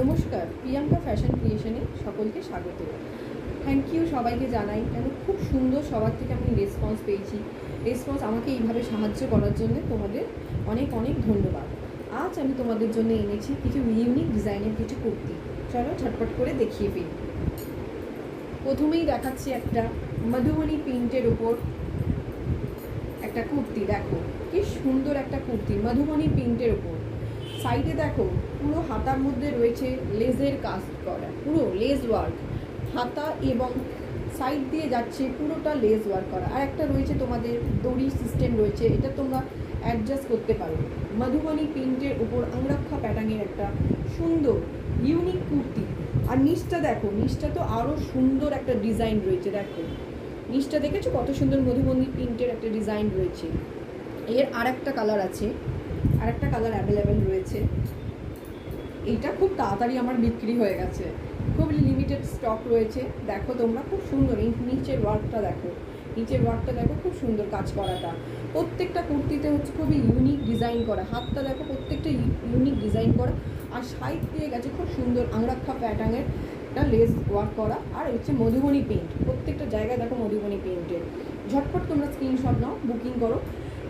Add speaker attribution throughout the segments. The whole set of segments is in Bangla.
Speaker 1: নমস্কার, প্রিয়াঙ্কা ফ্যাশন ক্রিয়েশনে সকলকে স্বাগত। থ্যাংক ইউ সবাইকে জানাই, কেন খুব সুন্দর সবার থেকে আমি রেসপন্স পেয়েছি। আমাকে এইভাবে সাহায্য করার জন্য তোমাদের অনেক অনেক ধন্যবাদ। আজ আমি তোমাদের জন্য এনেছি কিছু ইউনিক ডিজাইনের কিছু কুর্তি। চলো ঝটপট করে দেখিয়ে ফেলি। প্রথমেই দেখাচ্ছি একটা মধুবনী প্রিন্টের ওপর একটা কুর্তি। দেখো কি সুন্দর একটা কুর্তি, মধুবনী প্রিন্টের ওপর। সাইডে দেখো পুরো হাতার মধ্যে রয়েছে লেজের কাজ করা, পুরো লেজ ওয়ার্ক হাতা, এবং সাইড দিয়ে যাচ্ছে পুরোটা লেজ ওয়ার্ক করা। আর একটা রয়েছে তোমাদের দড়ি সিস্টেম রয়েছে, এটা তোমরা অ্যাডজাস্ট করতে পারো। মধুবনী প্রিন্টের উপর আংরাক্ষা প্যাটার্নের একটা সুন্দর ইউনিক কুর্তি। আর নিচটা দেখো, নিচটা তো আরও সুন্দর একটা ডিজাইন রয়েছে। দেখো নিচটা দেখেছো কত সুন্দর মধুবনী প্রিন্টের একটা ডিজাইন রয়েছে। এর আর একটা কালার আছে, আর একটা কালার অ্যাভেলেবেল রয়েছে। এইটা খুব তাড়াতাড়ি আমার বিক্রি হয়ে গেছে, খুব লিমিটেড স্টক রয়েছে। দেখো তোমরা খুব সুন্দর এই নিচের ওয়ার্কটা দেখো, নিচের ওয়ার্কটা দেখো খুব সুন্দর কাজ করাটা। প্রত্যেকটা কুর্তিতে হচ্ছে খুবই ইউনিক ডিজাইন করা, হাতটা দেখো প্রত্যেকটা ইউনিক ডিজাইন করা। আর সাইড দিয়ে গেছে খুব সুন্দর আংরাক্ষা প্যাটার্নের একটা লেস ওয়ার্ক করা। আর হচ্ছে মধুবনী পেন্ট, প্রত্যেকটা জায়গায় দেখো মধুবনী পেন্টের। ঝটপট তোমরা স্ক্রিনশট নাও, বুকিং করো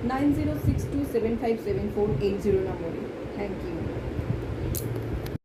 Speaker 1: 9062757480 নম্বরে। Thank you.